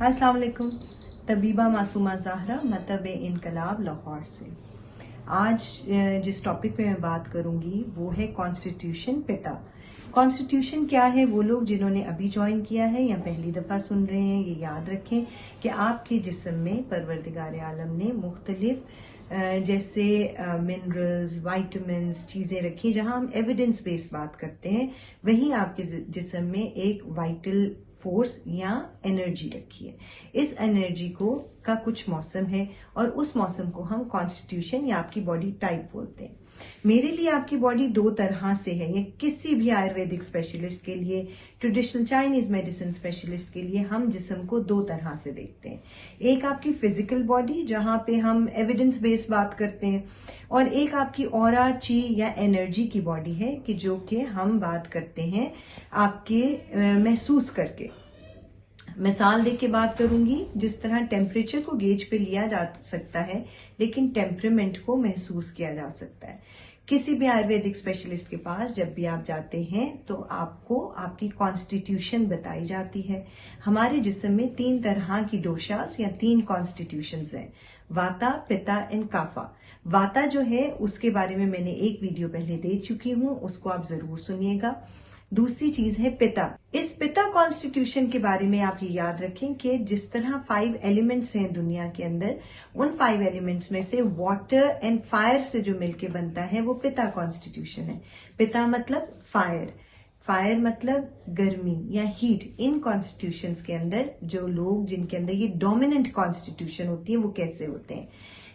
अस्सलाम वालेकुम। तबीबा मासूमा ज़ाहरा मतब इनकलाब लाहौर से। आज जिस टॉपिक पे मैं बात करूंगी वो है कॉन्स्टिट्यूशन पिता। कॉन्स्टिट्यूशन क्या है? वो लोग जिन्होंने अभी ज्वाइन किया है या पहली दफ़ा सुन रहे हैं ये याद रखें कि आपके जिस्म में परवरदिगार आलम ने मुख्तलिफ जैसे मिनरल्स, वाइटामिन्स चीज़ें रखी। जहां हम एविडेंस बेस्ड बात करते हैं वहीं आपके जिस्म में एक वाइटल फोर्स या एनर्जी रखी है। इस एनर्जी का कुछ मौसम है और उस मौसम को हम कॉन्स्टिट्यूशन या आपकी बॉडी टाइप बोलते हैं। मेरे लिए आपकी बॉडी दो तरह से है, या किसी भी आयुर्वेदिक स्पेशलिस्ट के लिए, ट्रेडिशनल चाइनीज मेडिसिन स्पेशलिस्ट के लिए हम जिस्म को दो तरह से देखते हैं। एक आपकी फिजिकल बॉडी जहां पे हम एविडेंस बेस्ड बात करते हैं, और एक आपकी ऑरा, ची या एनर्जी की बॉडी है कि जो कि हम बात करते हैं आपके महसूस करके। मिसाल दे के बात करूंगी, जिस तरह टेम्परेचर को गेज पे लिया जा सकता है लेकिन टेम्परामेंट को महसूस किया जा सकता है। किसी भी आयुर्वेदिक स्पेशलिस्ट के पास जब भी आप जाते हैं तो आपको आपकी कॉन्स्टिट्यूशन बताई जाती है। हमारे जिस्म में तीन तरह की डोशास या तीन कॉन्स्टिट्यूशंस हैं, वाता, पिता एंड काफा। वाता जो है उसके बारे में मैंने एक वीडियो पहले दे चुकी हूं, उसको आप जरूर सुनिएगा। दूसरी चीज है पिता। इस पिता कॉन्स्टिट्यूशन के बारे में आप ये याद रखें कि जिस तरह 5 एलिमेंट्स हैं दुनिया के अंदर, उन 5 एलिमेंट्स में से वाटर एंड फायर से जो मिलके बनता है वो पिता कॉन्स्टिट्यूशन है। पिता मतलब फायर, फायर मतलब गर्मी या हीट। इन कॉन्स्टिट्यूशंस के अंदर जो लोग जिनके अंदर ये डोमिनेंट कॉन्स्टिट्यूशन होती है वो कैसे होते हैं?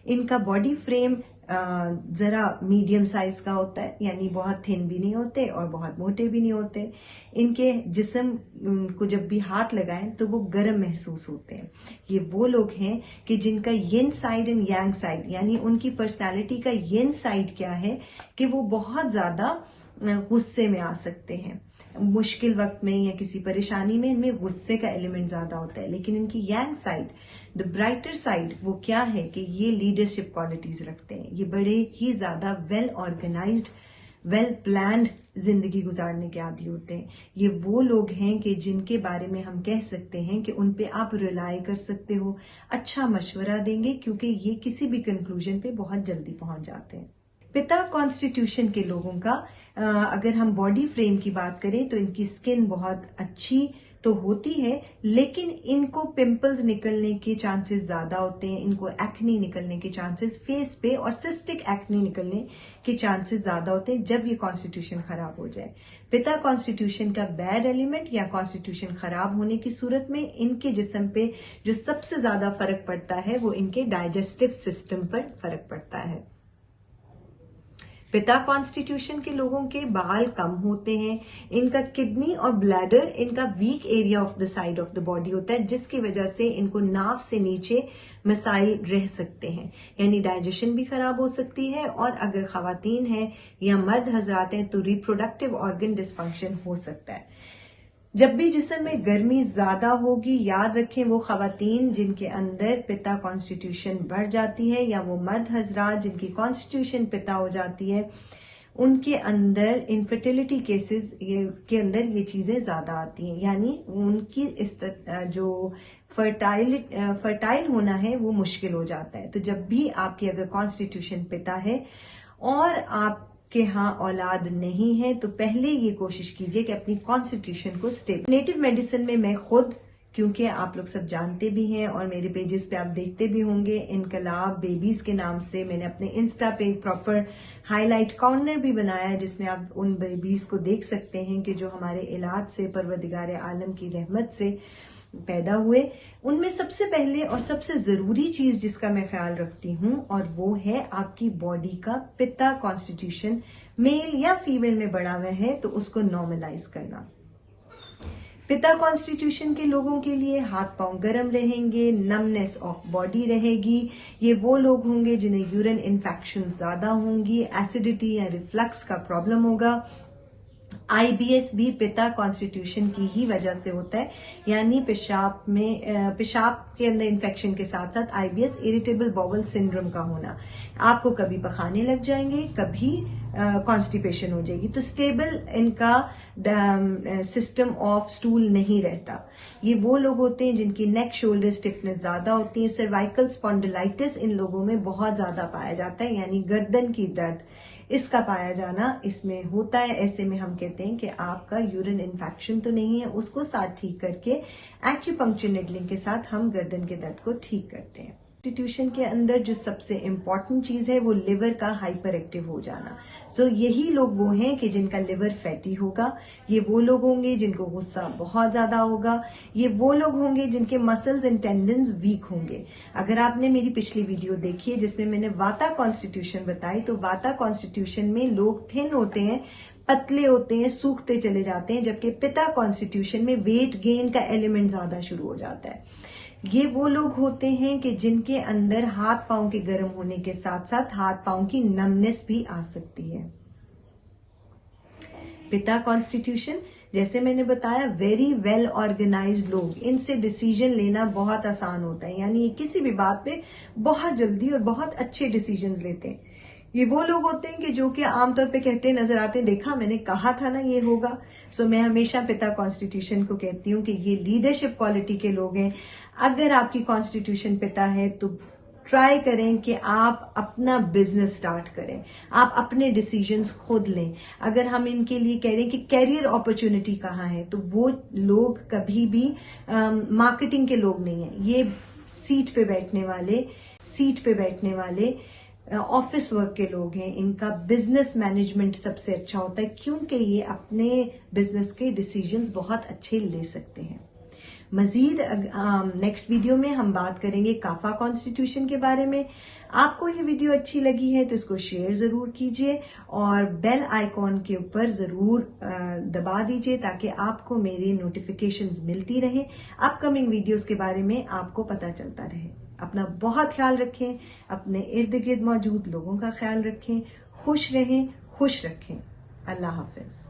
इनका बॉडी फ्रेम जरा मीडियम साइज का होता है, यानी बहुत थिन भी नहीं होते और बहुत मोटे भी नहीं होते। इनके जिस्म को जब भी हाथ लगाएं तो वो गर्म महसूस होते हैं। ये वो लोग हैं कि जिनका यिन साइड एंड यांग साइड, यानी उनकी पर्सनालिटी का यिन साइड क्या है कि वो बहुत ज्यादा गुस्से में आ सकते हैं। मुश्किल वक्त में या किसी परेशानी में इनमें गुस्से का एलिमेंट ज्यादा होता है। लेकिन इनकी यांग साइड, द ब्राइटर साइड, वो क्या है कि ये लीडरशिप क्वालिटीज रखते हैं। ये बड़े ही ज्यादा वेल ऑर्गेनाइज्ड, वेल प्लान्ड जिंदगी गुजारने के आदी होते हैं। ये वो लोग हैं कि जिनके बारे में हम कह सकते हैं कि उन पे आप रिलाई कर सकते हो, अच्छा मशवरा देंगे, क्योंकि ये किसी भी कंक्लूजन पे बहुत जल्दी पहुंच जाते हैं। पिता कॉन्स्टिट्यूशन के लोगों का अगर हम बॉडी फ्रेम की बात करें तो इनकी स्किन बहुत अच्छी तो होती है, लेकिन इनको पिंपल्स निकलने के चांसेस ज्यादा होते हैं, इनको एक्नी निकलने के चांसेस फेस पे और सिस्टिक एक्नी निकलने के चांसेस ज्यादा होते हैं जब ये कॉन्स्टिट्यूशन खराब हो जाए। पिता कॉन्स्टिट्यूशन का बैड एलिमेंट या कॉन्स्टिट्यूशन खराब होने की सूरत में इनके जिस्म पे जो सबसे ज्यादा फर्क पड़ता है वो इनके डाइजेस्टिव सिस्टम पर फर्क पड़ता है। पिता कॉन्स्टिट्यूशन के लोगों के बाल कम होते हैं, इनका किडनी और ब्लैडर इनका weak area of the side of the body होता है, जिसकी वजह से इनको नाव से नीचे मसाइल रह सकते हैं, यानी डाइजेशन भी खराब हो सकती है। और अगर खवातीन हैं या मर्द हजरात हैं तो रिप्रोडक्टिव ऑर्गन डिसफंक्शन हो सकता है। जब भी जिस्म में गर्मी ज्यादा होगी, याद रखें वो खवातीन जिनके अंदर पिता कॉन्स्टिट्यूशन बढ़ जाती है या वो मर्द हजरात जिनकी कॉन्स्टिट्यूशन पिता हो जाती है, उनके अंदर इनफर्टिलिटी केसेस के अंदर ये चीजें ज्यादा आती हैं, यानी उनकी जो फर्टाइल होना है वो मुश्किल हो जाता है। तो जब भी आपकी अगर कॉन्स्टिट्यूशन पिता है और आप कि हाँ औलाद नहीं है तो पहले ये कोशिश कीजिए कि अपनी कॉन्स्टिट्यूशन को स्टेबल। नेटिव मेडिसिन में मैं खुद, क्योंकि आप लोग सब जानते भी हैं और मेरे पेजेस पे आप देखते भी होंगे, इनकलाब बेबीज के नाम से मैंने अपने इंस्टा पे प्रॉपर हाईलाइट कॉर्नर भी बनाया है, जिसमें आप उन बेबीज को देख सकते हैं कि जो हमारे इलाज से, परवरदिगार आलम की रहमत से पैदा हुए। उनमें सबसे पहले और सबसे जरूरी चीज जिसका मैं ख्याल रखती हूँ और वो है आपकी बॉडी का पिता कॉन्स्टिट्यूशन मेल या फीमेल में बढ़ा हुआ है तो उसको नॉर्मलाइज करना। पिता कॉन्स्टिट्यूशन के लोगों के लिए हाथ पांव गर्म रहेंगे, नमनेस ऑफ बॉडी रहेगी। ये वो लोग होंगे जिन्हें यूरिन इन्फेक्शन ज्यादा होंगी, एसिडिटी या रिफ्लक्स का प्रॉब्लम होगा। आईबीएस भी पिता कॉन्स्टिट्यूशन की ही वजह से होता है, यानी पेशाब के अंदर इन्फेक्शन के साथ साथ आईबीएस इरिटेबल बाउल सिंड्रोम का होना। आपको कभी पखाने लग जाएंगे, कभी कॉन्स्टिपेशन हो जाएगी। तो स्टेबल इनका सिस्टम ऑफ स्टूल नहीं रहता। ये वो लोग होते हैं जिनकी नेक शोल्डर स्टिफनेस ज्यादा होती है। सर्वाइकल स्पॉन्डिलाइटिस इन लोगों में बहुत ज्यादा पाया जाता है, यानी गर्दन की दर्द, इसका पाया जाना इसमें होता है। ऐसे में हम कहते हैं कि आपका यूरिन इन्फेक्शन तो नहीं है, उसको साथ ठीक करके एक्यूपंक्चर निडलिंग के साथ हम गर्दन के दर्द को ठीक करते हैं। कॉन्स्टिट्यूशन के अंदर जो सबसे इंपॉर्टेंट चीज है वो लिवर का हाइपर एक्टिव हो जाना। सो यही लोग वो हैं कि जिनका लिवर फैटी होगा, ये वो लोग होंगे जिनको गुस्सा बहुत ज्यादा होगा, ये वो लोग होंगे जिनके मसल्स एंड टेंडन्स वीक होंगे। अगर आपने मेरी पिछली वीडियो देखी है जिसमें मैंने वाता कॉन्स्टिट्यूशन बताई, तो वाता कॉन्स्टिट्यूशन में लोग थिन होते हैं, पतले होते हैं, सूखते चले जाते हैं, जबकि पिता कॉन्स्टिट्यूशन में वेट गेन का एलिमेंट ज्यादा शुरू हो जाता है। ये वो लोग होते हैं कि जिनके अंदर हाथ पांव के गर्म होने के साथ साथ हाथ पांव की नमनेस भी आ सकती है। पिता कॉन्स्टिट्यूशन, जैसे मैंने बताया, वेरी वेल ऑर्गेनाइज्ड लोग, इनसे डिसीजन लेना बहुत आसान होता है, यानी ये किसी भी बात पे बहुत जल्दी और बहुत अच्छे डिसीजंस लेते हैं। ये वो लोग होते हैं कि जो कि आमतौर पे कहते नजर आते हैं, देखा मैंने कहा था ना ये होगा। सो मैं हमेशा पिता कॉन्स्टिट्यूशन को कहती हूँ कि ये लीडरशिप क्वालिटी के लोग हैं। अगर आपकी कॉन्स्टिट्यूशन पिता है तो ट्राई करें कि आप अपना बिजनेस स्टार्ट करें, आप अपने डिसीजंस खुद लें। अगर हम इनके लिए कह रहे हैं कि कैरियर अपॉर्चुनिटी कहाँ है, तो वो लोग कभी भी मार्केटिंग के लोग नहीं है। ये सीट पे बैठने वाले ऑफिस वर्क के लोग हैं। इनका बिजनेस मैनेजमेंट सबसे अच्छा होता है, क्योंकि ये अपने बिजनेस के डिसीजंस बहुत अच्छे ले सकते हैं। मजीद नेक्स्ट वीडियो में हम बात करेंगे काफा कॉन्स्टिट्यूशन के बारे में। आपको ये वीडियो अच्छी लगी है तो इसको शेयर जरूर कीजिए और बेल आइकॉन के ऊपर जरूर दबा दीजिए ताकि आपको मेरी नोटिफिकेशंस मिलती रहे, अपकमिंग वीडियोस के बारे में आपको पता चलता रहे। अपना बहुत ख्याल रखें, अपने इर्द गिर्द मौजूद लोगों का ख्याल रखें, खुश रहें, खुश रखें। अल्लाह हाफिज।